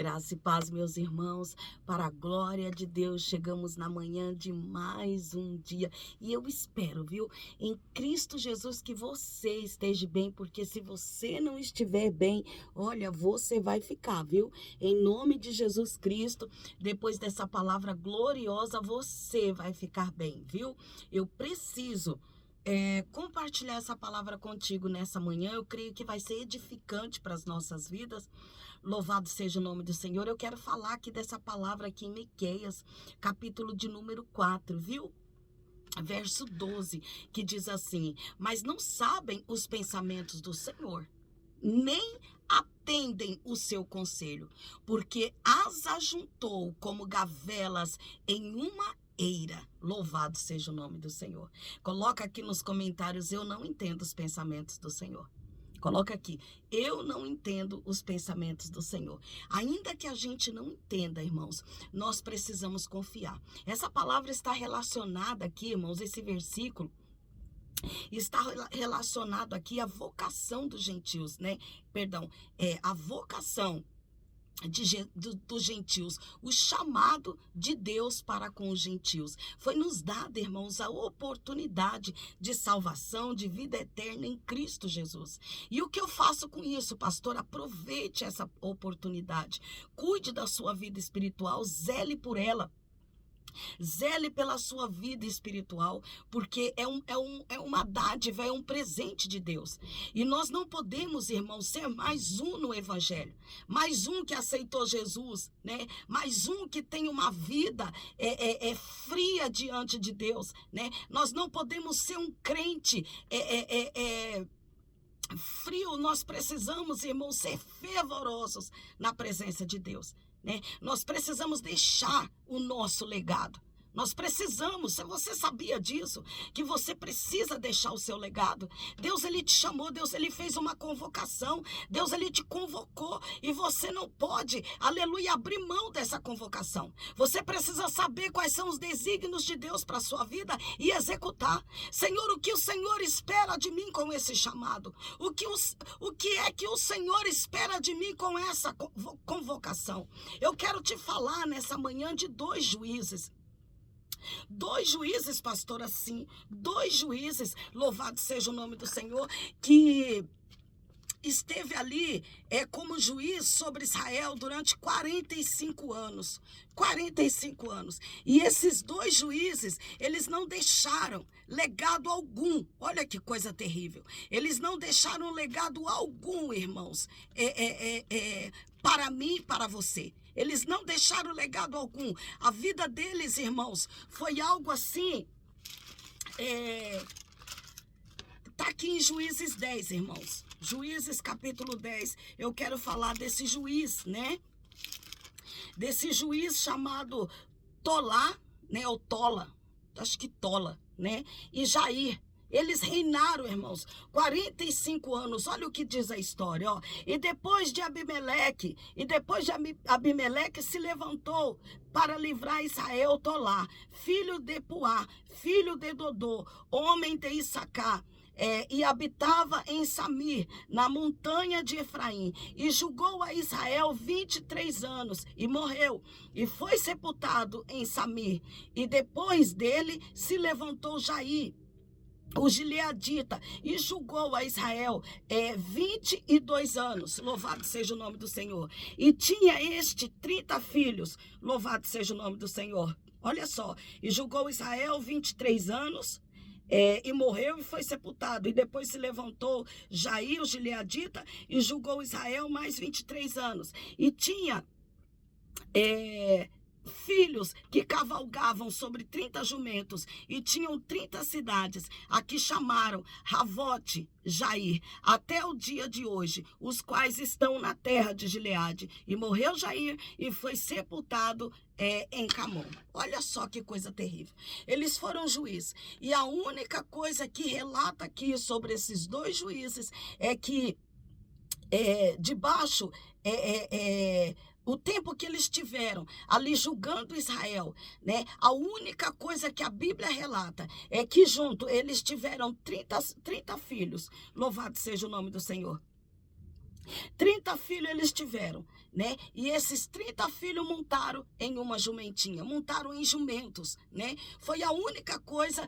Graça e paz, meus irmãos, para a glória de Deus, chegamos na manhã de mais um dia e eu espero, viu, em Cristo Jesus que você esteja bem, porque se você não estiver bem, olha, você vai ficar, viu? Em nome de Jesus Cristo, depois dessa palavra gloriosa, você vai ficar bem, viu? Eu preciso compartilhar essa palavra contigo nessa manhã. Eu creio que vai ser edificante para as nossas vidas. Louvado seja o nome do Senhor. Eu quero falar aqui dessa palavra aqui em Miqueias, capítulo de número 4, viu? Verso 12, que diz assim: mas não sabem os pensamentos do Senhor, nem atendem o seu conselho, porque as ajuntou como gavelas em uma eira. Louvado seja o nome do Senhor. Coloca aqui nos comentários: eu não entendo os pensamentos do Senhor. Coloca aqui: eu não entendo os pensamentos do Senhor. Ainda que a gente não entenda, irmãos, nós precisamos confiar. Essa palavra está relacionada aqui, irmãos, esse versículo está relacionado aqui à vocação dos gentios, né? Perdão, a vocação dos gentios, o chamado de Deus para com os gentios. Foi nos dada, irmãos, a oportunidade de salvação, de vida eterna em Cristo Jesus. E o que eu faço com isso, pastor? Aproveite essa oportunidade. Cuide da sua vida espiritual, zele por ela. Zele pela sua vida espiritual, porque é uma dádiva, é um presente de Deus. E nós não podemos, irmãos, ser mais um no Evangelho, mais um que aceitou Jesus, né? Mais um que tem uma vida fria diante de Deus, né? Nós não podemos ser um crente frio. Nós precisamos, irmãos, ser fervorosos na presença de Deus, né? Nós precisamos deixar o nosso legado. Nós precisamos, se você sabia disso, que você precisa deixar o seu legado. Deus, ele te chamou, Deus, ele fez uma convocação, Deus, ele te convocou e você não pode, aleluia, abrir mão dessa convocação. Você precisa saber quais são os desígnios de Deus para a sua vida e executar. Senhor, o que o Senhor espera de mim com esse chamado? O que é que o Senhor espera de mim com essa convocação? Eu quero te falar nessa manhã de dois juízes. Dois juízes, pastor, assim, dois juízes, louvado seja o nome do Senhor, que esteve ali como juiz sobre Israel durante 45 anos. 45 anos. E esses dois juízes, eles não deixaram legado algum. Olha que coisa terrível. Eles não deixaram legado algum, irmãos, para mim e para você. Eles não deixaram legado algum. A vida deles, irmãos, foi algo assim. Está aqui em Juízes 10, irmãos. Juízes capítulo 10. Eu quero falar desse juiz, né? Desse juiz chamado Tolá, né? Ou Tola. Acho que Tola, né? E Jair. Eles reinaram, irmãos, 45 anos. Olha o que diz a história, ó. E depois de Abimeleque se levantou para livrar Israel Tolá, filho de Puá, filho de Dodô, homem de Issacar, e habitava em Samir, na montanha de Efraim, e julgou a Israel 23 anos, e morreu, e foi sepultado em Samir. E depois dele se levantou Jair, o gileadita, e julgou a Israel 22 anos, louvado seja o nome do Senhor. E tinha 30 filhos, louvado seja o nome do Senhor. Olha só, e julgou Israel 23 anos, e morreu e foi sepultado. E depois se levantou Jair, o gileadita, e julgou Israel mais 23 anos. E tinha filhos que cavalgavam sobre 30 jumentos, e tinham 30 cidades, a que chamaram Ravote Jair, até o dia de hoje, os quais estão na terra de Gileade. E morreu Jair e foi sepultado em Camon. Olha só que coisa terrível. Eles foram juízes, e a única coisa que relata aqui sobre esses dois juízes é que debaixo o tempo que eles tiveram ali julgando Israel, né? A única coisa que a Bíblia relata é que junto eles tiveram 30 filhos. Louvado seja o nome do Senhor. 30 filhos eles tiveram, né? E esses 30 filhos montaram em uma jumentinha, montaram em jumentos, né? Foi a única coisa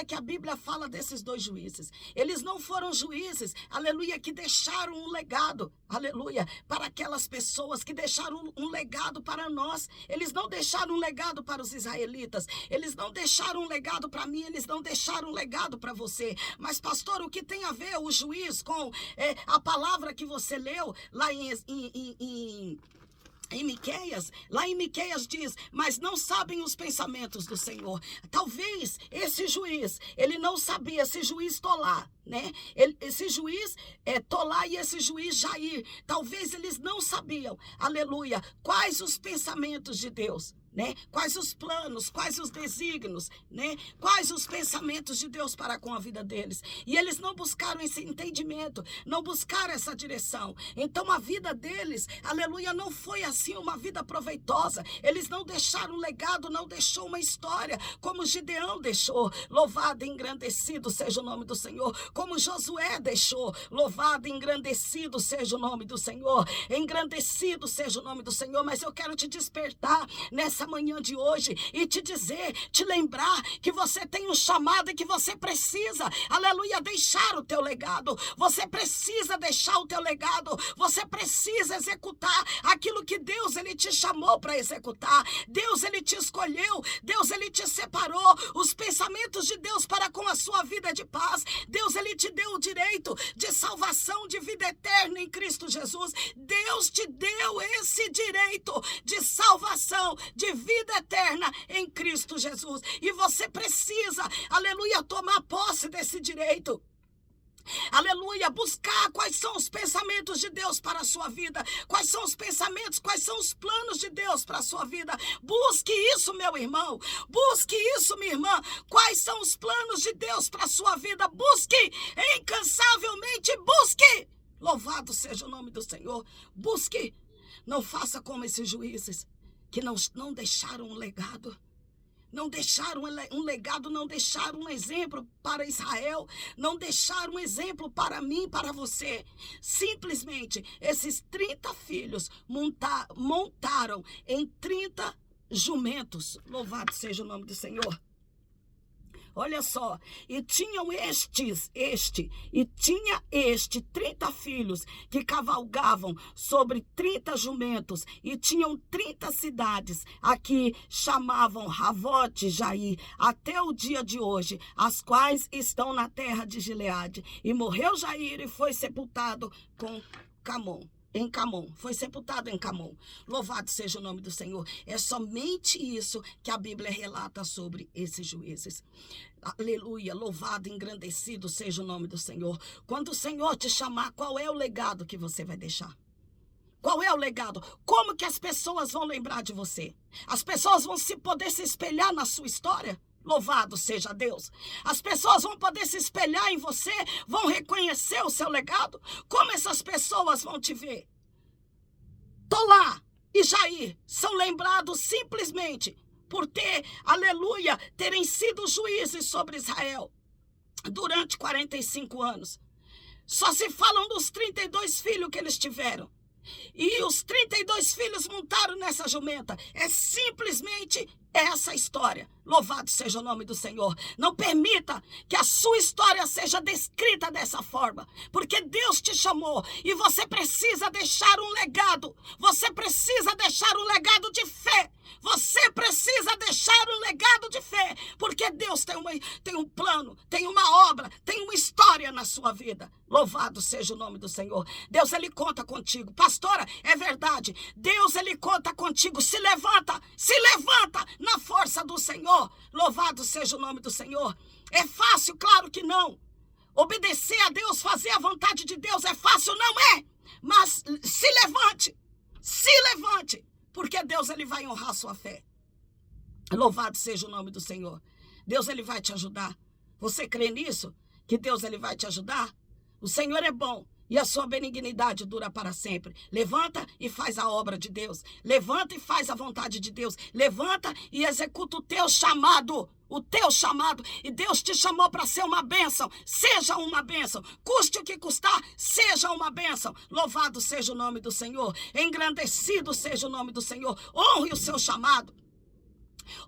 que a Bíblia fala desses dois juízes. Eles não foram juízes, aleluia, que deixaram um legado, aleluia, para aquelas pessoas, que deixaram um legado para nós. Eles não deixaram um legado para os israelitas, eles não deixaram um legado para mim, eles não deixaram um legado para você. Mas, pastor, o que tem a ver o juiz com a palavra que você leu lá em Miqueias? Lá em Miqueias diz: mas não sabem os pensamentos do Senhor. Talvez esse juiz, ele não sabia, esse juiz Tolá, né? Esse juiz Tolá e esse juiz Jair, talvez eles não sabiam, aleluia, quais os pensamentos de Deus, né? Quais os planos, quais os desígnios, né? Quais os pensamentos de Deus para com a vida deles. E eles não buscaram esse entendimento, não buscaram essa direção. Então a vida deles, aleluia, não foi assim uma vida proveitosa. Eles não deixaram um legado, não deixou uma história, como Gideão deixou. Louvado e engrandecido seja o nome do Senhor. Como Josué deixou. Louvado e engrandecido seja o nome do Senhor. Engrandecido seja o nome do Senhor. Mas eu quero te despertar nessa manhã de hoje e te dizer, te lembrar que você tem um chamado e que você precisa, aleluia, deixar o teu legado. Você precisa deixar o teu legado. Você precisa executar aquilo que Deus, ele te chamou para executar. Deus, ele te escolheu. Deus, ele te separou. Os pensamentos de Deus para com a sua vida de paz. Deus, ele te deu o direito de salvação, de vida eterna em Cristo Jesus. Deus te deu esse direito de salvação, de vida eterna em Cristo Jesus. E você precisa, aleluia, tomar posse desse direito. Aleluia, buscar quais são os pensamentos de Deus para a sua vida. Quais são os pensamentos, quais são os planos de Deus para a sua vida. Busque isso, meu irmão. Busque isso, minha irmã. Quais são os planos de Deus para a sua vida. Busque, incansavelmente busque. Louvado seja o nome do Senhor. Busque. Não faça como esses juízes que não deixaram um legado. Não deixaram um legado, não deixaram um exemplo para Israel, não deixaram um exemplo para mim, para você. Simplesmente, esses 30 filhos montaram em 30 jumentos. Louvado seja o nome do Senhor. Olha só, e tinham 30 filhos que cavalgavam sobre 30 jumentos, e tinham 30 cidades, aqui chamavam Ravote Jair, até o dia de hoje, as quais estão na terra de Gileade. E morreu Jair e foi sepultado em Camon, foi sepultado em Camon. Louvado seja o nome do Senhor. É somente isso que a Bíblia relata sobre esses juízes. Aleluia, louvado, engrandecido seja o nome do Senhor. Quando o Senhor te chamar, qual é o legado que você vai deixar? Qual é o legado? Como que as pessoas vão lembrar de você? As pessoas vão poder se espelhar na sua história? Louvado seja Deus. As pessoas vão poder se espelhar em você, vão reconhecer o seu legado. Como essas pessoas vão te ver? Tolá e Jair são lembrados simplesmente por terem sido juízes sobre Israel durante 45 anos. Só se falam dos 32 filhos que eles tiveram. E os 32 filhos montaram nessa jumenta. É simplesmente essa história. Louvado seja o nome do Senhor. Não permita que a sua história seja descrita dessa forma, porque Deus te chamou e você precisa deixar um legado. Você precisa deixar um legado de fé. Você precisa deixar um legado de fé, porque Deus tem um plano, tem uma obra, tem uma história na sua vida. Louvado seja o nome do Senhor. Deus, ele conta contigo. Pastora, é verdade. Deus, ele conta contigo. Se levanta na força do Senhor. Louvado seja o nome do Senhor. É fácil? Claro que não. Obedecer a Deus, fazer a vontade de Deus é fácil? Não é. Mas se levante, porque Deus, ele vai honrar a sua fé. Louvado seja o nome do Senhor. Deus, ele vai te ajudar. Você crê nisso? Que Deus, ele vai te ajudar? O Senhor é bom e a sua benignidade dura para sempre. Levanta e faz a obra de Deus. Levanta e faz a vontade de Deus. Levanta e executa o teu chamado. O teu chamado. E Deus te chamou para ser uma bênção. Seja uma bênção. Custe o que custar, seja uma bênção. Louvado seja o nome do Senhor. Engrandecido seja o nome do Senhor. Honre o seu chamado.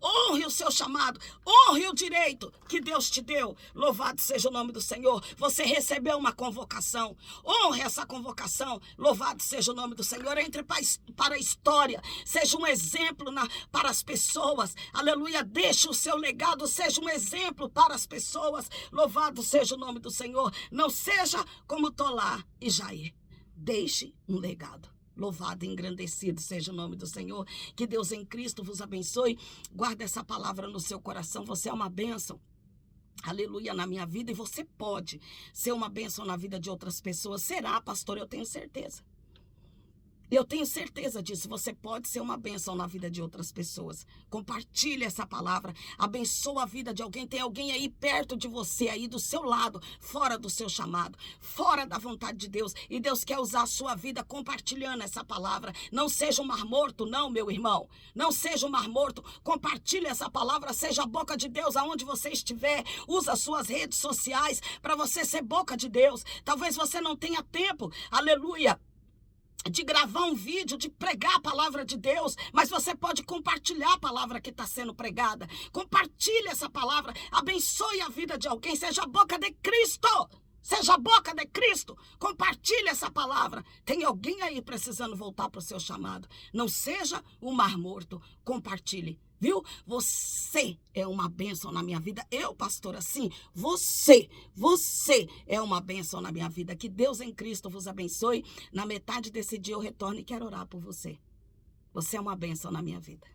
Honre o seu chamado, honre o direito que Deus te deu. Louvado seja o nome do Senhor. Você recebeu uma convocação, honre essa convocação. Louvado seja o nome do Senhor. Entre para a história, seja um exemplo para as pessoas. Aleluia, deixe o seu legado, seja um exemplo para as pessoas. Louvado seja o nome do Senhor. Não seja como Tolá e Jair. Deixe um legado. Louvado e engrandecido seja o nome do Senhor. Que Deus em Cristo vos abençoe. Guarda essa palavra no seu coração. Você é uma bênção. Aleluia, na minha vida. E você pode ser uma bênção na vida de outras pessoas. Será, pastor? Eu tenho certeza. Eu tenho certeza disso. Você pode ser uma bênção na vida de outras pessoas. Compartilhe essa palavra. Abençoa a vida de alguém. Tem alguém aí perto de você, aí do seu lado, fora do seu chamado, fora da vontade de Deus. E Deus quer usar a sua vida compartilhando essa palavra. Não seja um mar morto, não, meu irmão. Não seja um mar morto. Compartilhe essa palavra. Seja a boca de Deus aonde você estiver. Usa as suas redes sociais para você ser boca de Deus. Talvez você não tenha tempo. Aleluia, de gravar um vídeo, de pregar a palavra de Deus, mas você pode compartilhar a palavra que está sendo pregada. Compartilhe essa palavra, abençoe a vida de alguém, seja a boca de Cristo. Seja a boca de Cristo. Compartilhe essa palavra. Tem alguém aí precisando voltar para o seu chamado. Não seja um mar morto. Compartilhe. Viu? Você é uma bênção na minha vida. Eu, pastora, sim. Você é uma bênção na minha vida. Que Deus em Cristo vos abençoe. Na metade desse dia eu retorno e quero orar por você. Você é uma bênção na minha vida.